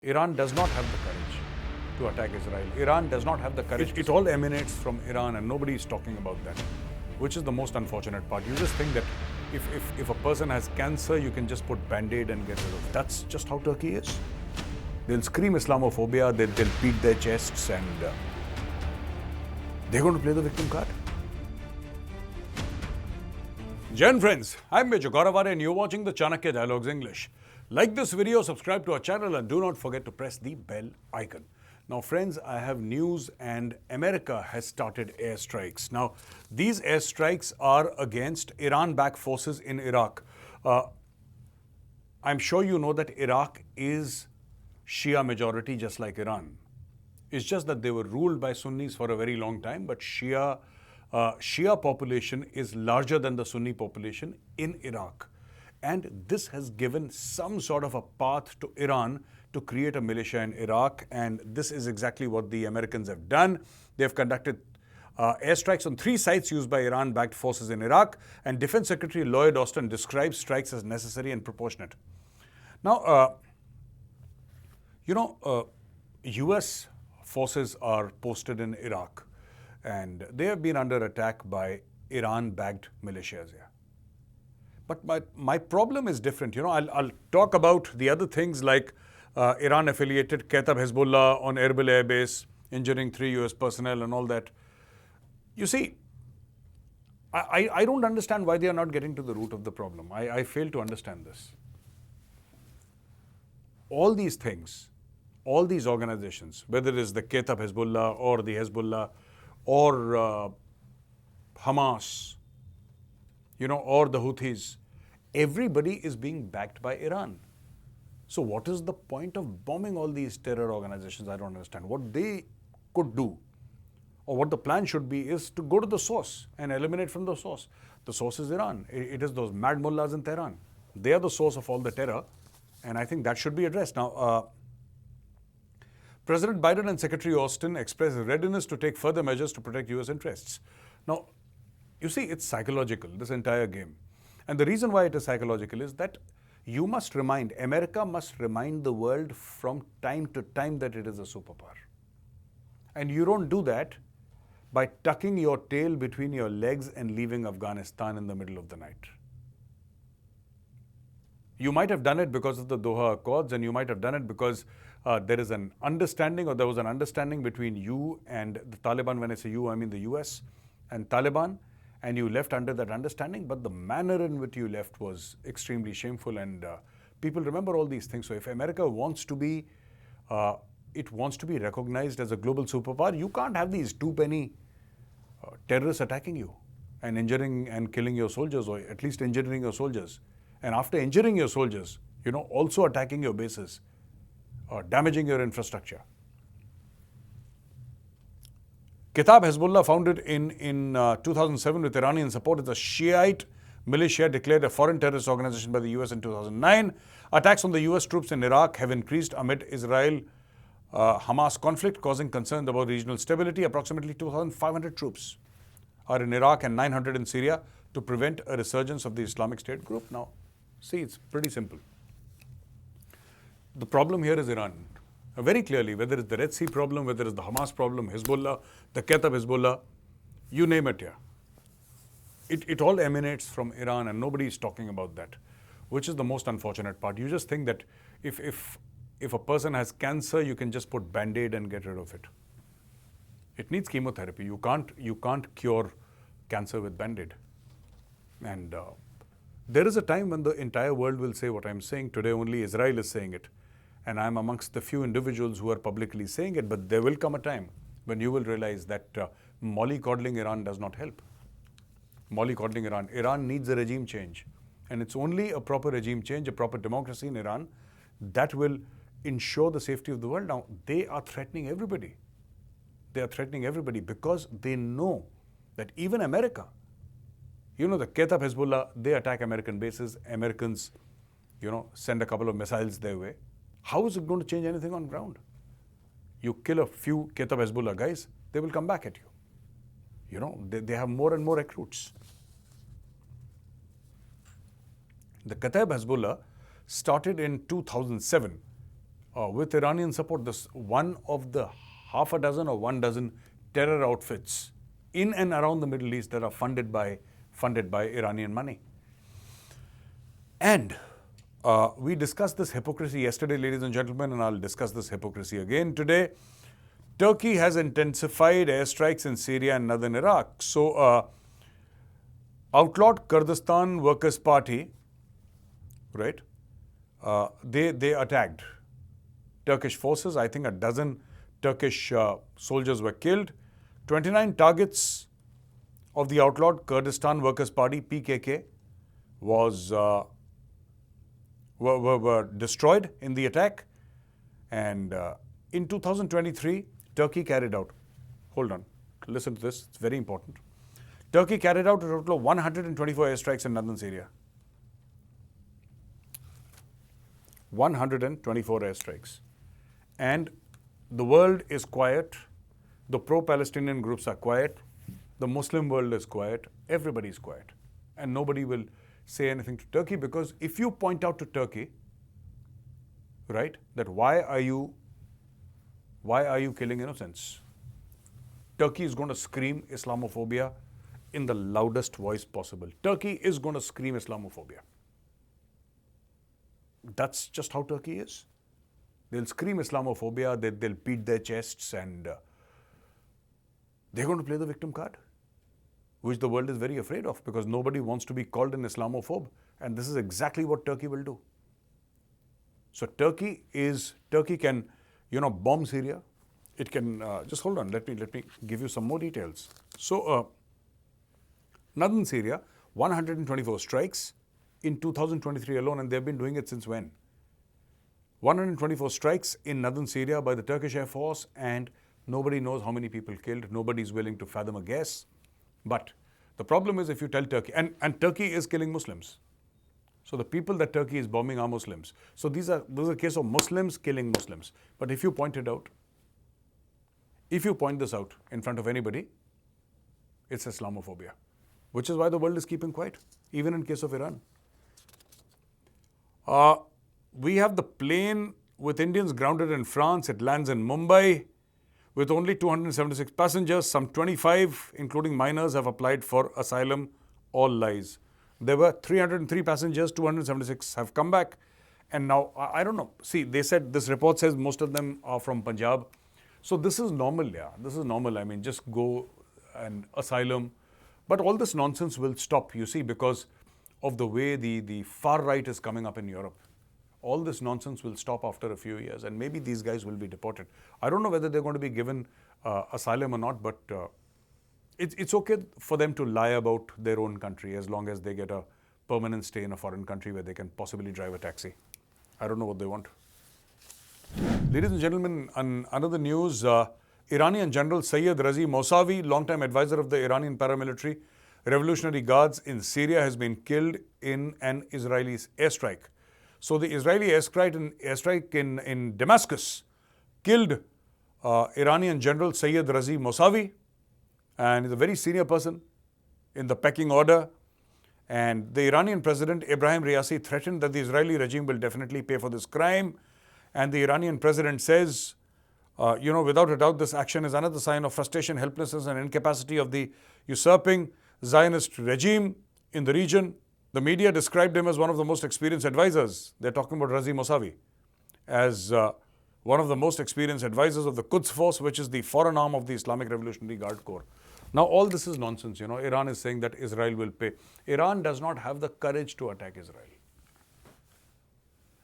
Iran does not have the courage to attack Israel. Iran does not have the courage. It all emanates from Iran and nobody is talking about that, which is the most unfortunate part. You just think that if a person has cancer, you can just put Band-Aid and get rid of it. That's just how Turkey is. They'll scream Islamophobia, they'll beat their chests and they're going to play the victim card. Jen friends, I'm Major Gaurav Arya and you're watching the CHANAKYA Dialogues English. Like this video, subscribe to our channel and do not forget to press the bell icon. Now friends, I have news and America has started airstrikes. Now, these airstrikes are against Iran-backed forces in Iraq. I'm sure you know that Iraq is Shia majority just like Iran. It's just that they were ruled by Sunnis for a very long time, but Shia population is larger than the Sunni population in Iraq. And this has given some sort of a path to Iran to create a militia in Iraq. And this is exactly what the Americans have done. They have conducted airstrikes on 3 sites used by Iran-backed forces in Iraq. And Defense Secretary Lloyd Austin describes strikes as necessary and proportionate. Now, US forces are posted in Iraq. And they have been under attack by Iran-backed militias here. But my problem is different. I'll talk about the other things like Iran-affiliated Kaitab Hezbollah on Erbil Air Base, injuring 3 US personnel and all that. You see, I don't understand why they are not getting to the root of the problem. I fail to understand this. All these things, all these organizations, whether it is the Kaitab Hezbollah or the Hezbollah or Hamas, or the Houthis, everybody is being backed by Iran. So what is the point of bombing all these terror organizations? I don't understand. What they could do, or what the plan should be, is to go to the source and eliminate from the source. The source is Iran. It is those mad mullahs in Tehran. They are the source of all the terror, and I think that should be addressed. Now, President Biden and Secretary Austin expressed readiness to take further measures to protect US interests. Now, you see, it's psychological, this entire game. And the reason why it is psychological is that America must remind the world from time to time that it is a superpower. And you don't do that by tucking your tail between your legs and leaving Afghanistan in the middle of the night. You might have done it because of the Doha Accords, and you might have done it because there is an understanding, or there was an understanding between you and the Taliban. When I say you, I mean the US and Taliban, and you left under that understanding, but the manner in which you left was extremely shameful, and people remember all these things. So if America wants to be, recognized as a global superpower, you can't have these 2-penny terrorists attacking you and injuring and killing your soldiers, or at least injuring your soldiers. And after injuring your soldiers, also attacking your bases, damaging your infrastructure. Kaitab Hezbollah, founded in 2007 with Iranian support, is a Shiite militia declared a foreign terrorist organization by the US in 2009. Attacks on the US troops in Iraq have increased amid Israel-Hamas conflict, causing concerns about regional stability. Approximately 2,500 troops are in Iraq and 900 in Syria to prevent a resurgence of the Islamic State group. Now, see, it's pretty simple. The problem here is Iran. Very clearly, whether it's the Red Sea problem, whether it's the Hamas problem, Hezbollah, the Kaitab Hezbollah, you name it here. It all emanates from Iran and nobody is talking about that, which is the most unfortunate part. You just think that if a person has cancer, you can just put Band-Aid and get rid of it. It needs chemotherapy. You can't cure cancer with Band-Aid. And there is a time when the entire world will say what I'm saying. Today only Israel is saying it. And I'm amongst the few individuals who are publicly saying it, but there will come a time when you will realize that mollycoddling Iran does not help. Mollycoddling Iran. Iran needs a regime change. And it's only a proper regime change, a proper democracy in Iran, that will ensure the safety of the world. Now, they are threatening everybody. They are threatening everybody because they know that even America, the Kaitab Hezbollah, they attack American bases. Americans, send a couple of missiles their way. How is it going to change anything on ground? You kill a few Kaitab Hezbollah guys, they will come back at you. They have more and more recruits. The Kaitab Hezbollah started in 2007 with Iranian support, this one of the half a dozen or 1 dozen terror outfits in and around the Middle East that are funded by Iranian money. And we discussed this hypocrisy yesterday, ladies and gentlemen, and I'll discuss this hypocrisy again today. Turkey has intensified airstrikes in Syria and northern Iraq. So, outlawed Kurdistan Workers' Party, right? They attacked Turkish forces. I think 12 Turkish soldiers were killed. 29 targets of the outlawed Kurdistan Workers' Party (PKK) were destroyed in the attack. And in 2023, Turkey carried out. Hold on, listen to this. It's very important. Turkey carried out a total of 124 airstrikes in northern Syria. 124 airstrikes. And the world is quiet. The pro-Palestinian groups are quiet. The Muslim world is quiet. Everybody is quiet. And nobody will say anything to Turkey, because if you point out to Turkey, right, that why are you killing innocents? Turkey is going to scream Islamophobia in the loudest voice possible. Turkey is going to scream Islamophobia. That's just how Turkey is. They'll scream Islamophobia, they'll beat their chests, and they're going to play the victim card, which the world is very afraid of, because nobody wants to be called an Islamophobe, and this is exactly what Turkey will do. So Turkey can, bomb Syria. It can, just hold on, let me give you some more details. So, northern Syria, 124 strikes in 2023 alone, and they've been doing it since when? 124 strikes in northern Syria by the Turkish Air Force, and nobody knows how many people killed. Nobody's willing to fathom a guess. But the problem is, if you tell Turkey, and Turkey is killing Muslims. So the people that Turkey is bombing are Muslims. So these are a case of Muslims killing Muslims. But if you point this out in front of anybody, it's Islamophobia, which is why the world is keeping quiet, even in case of Iran. We have the plane with Indians grounded in France. It lands in Mumbai with only 276 passengers. Some 25, including minors, have applied for asylum. All lies. There were 303 passengers, 276 have come back. And now, I don't know. See, they said, this report says most of them are from Punjab. So this is normal, yeah. This is normal. I mean, just go and asylum. But all this nonsense will stop, you see, because of the way the far right is coming up in Europe. All this nonsense will stop after a few years, and maybe these guys will be deported. I don't know whether they're going to be given asylum or not, but it's okay for them to lie about their own country as long as they get a permanent stay in a foreign country where they can possibly drive a taxi. I don't know what they want. Ladies and gentlemen, on another news, Iranian General Sayyid Razi Mousavi, longtime advisor of the Iranian paramilitary Revolutionary Guards in Syria, has been killed in an Israeli airstrike. So the Israeli airstrike in Damascus killed Iranian General Sayyid Razi Mousavi, and he's a very senior person in the pecking order. And the Iranian president, Ibrahim Raisi, threatened that the Israeli regime will definitely pay for this crime. And the Iranian president says, without a doubt, this action is another sign of frustration, helplessness, and incapacity of the usurping Zionist regime in the region. The media described him as one of the most experienced advisors. They're talking about Razi Mousavi as one of the most experienced advisors of the Quds Force, which is the foreign arm of the Islamic Revolutionary Guard Corps. Now, all this is nonsense. Iran is saying that Israel will pay. Iran does not have the courage to attack Israel.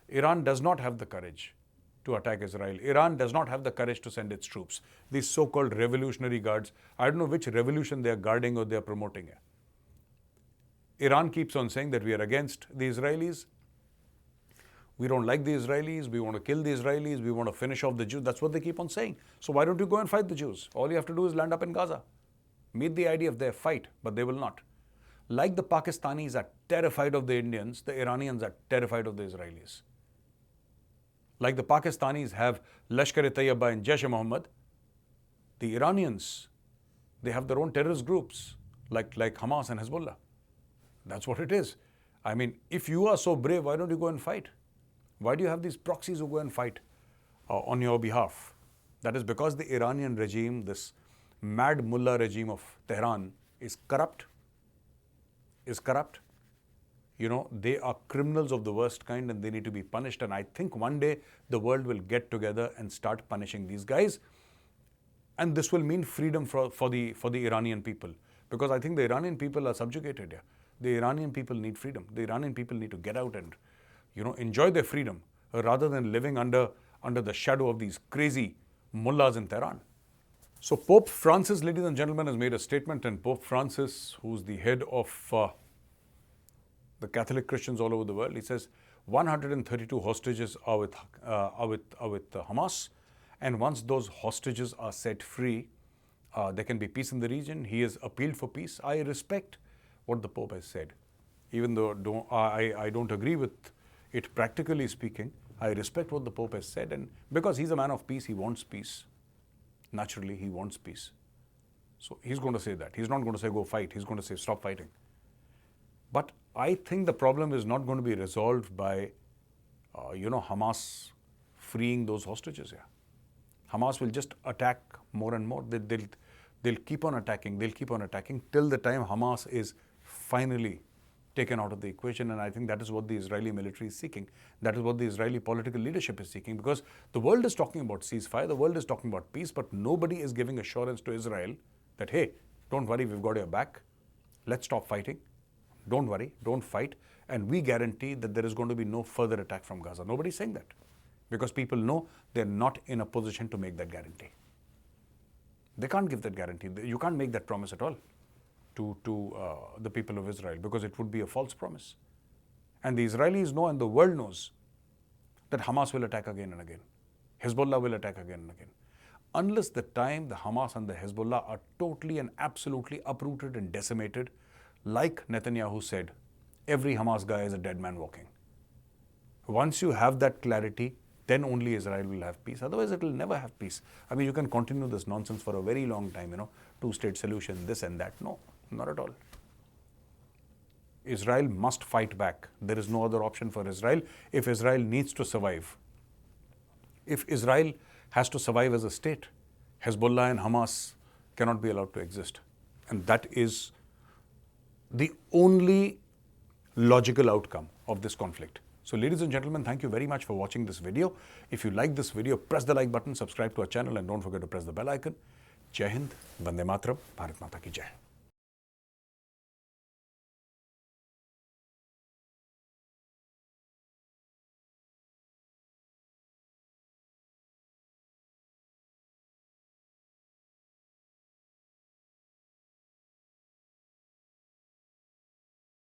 Iran does not have the courage to attack Israel. Iran does not have the courage to send its troops. These so-called revolutionary guards, I don't know which revolution they are guarding or they are promoting. Iran keeps on saying that we are against the Israelis. We don't like the Israelis. We want to kill the Israelis. We want to finish off the Jews. That's what they keep on saying. So why don't you go and fight the Jews? All you have to do is land up in Gaza. Meet the idea of their fight, but they will not. Like the Pakistanis are terrified of the Indians, the Iranians are terrified of the Israelis. Like the Pakistanis have Lashkar-e-Taiba and Jaish-e-Mohammed, the Iranians, they have their own terrorist groups like Hamas and Hezbollah. That's what it is. I mean, if you are so brave, why don't you go and fight? Why do you have these proxies who go and fight? on your behalf. That is because the Iranian regime, this mad mullah regime of Tehran, is corrupt. You know, they are criminals of the worst kind and they need to be punished. And I think one day the world will get together and start punishing these guys. And this will mean freedom for the Iranian people. Because I think the Iranian people are subjugated here. The Iranian people need freedom. The Iranian people need to get out and, you know, enjoy their freedom rather than living under the shadow of these crazy mullahs in Tehran. So Pope Francis, ladies and gentlemen, has made a statement, and Pope Francis, who's the head of the Catholic Christians all over the world, he says 132 hostages are with Hamas, and once those hostages are set free, there can be peace in the region. He has appealed for peace. I respect what the Pope has said, even though I don't agree with it practically speaking. I respect what the Pope has said, and because he's a man of peace, he wants peace. Naturally, he wants peace. So he's going to say that. He's not going to say go fight. He's going to say stop fighting. But I think the problem is not going to be resolved by, Hamas freeing those hostages here. Hamas will just attack more and more. They'll keep on attacking. They'll keep on attacking till the time Hamas is finally taken out of the equation. And I think that is what the Israeli military is seeking. That is what the Israeli political leadership is seeking, because the world is talking about ceasefire. The world is talking about peace, but nobody is giving assurance to Israel that, hey, don't worry, we've got your back. Let's stop fighting. Don't worry, don't fight. And we guarantee that there is going to be no further attack from Gaza. Nobody's saying that, because people know they're not in a position to make that guarantee. They can't give that guarantee. You can't make that promise at all to the people of Israel, because it would be a false promise. And the Israelis know, and the world knows, that Hamas will attack again and again. Hezbollah will attack again and again. Unless the time the Hamas and the Hezbollah are totally and absolutely uprooted and decimated, like Netanyahu said, every Hamas guy is a dead man walking. Once you have that clarity, then only Israel will have peace. Otherwise, it will never have peace. I mean, you can continue this nonsense for a very long time, two-state solution, this and that. No, not at all. Israel must fight back. There is no other option for Israel if Israel needs to survive. If Israel has to survive as a state, Hezbollah and Hamas cannot be allowed to exist. And that is the only logical outcome of this conflict. So ladies and gentlemen, thank you very much for watching this video. If you like this video, press the like button, subscribe to our channel, and don't forget to press the bell icon. Jai Hind, Vande Mataram, Bharat Mata Ki Jai.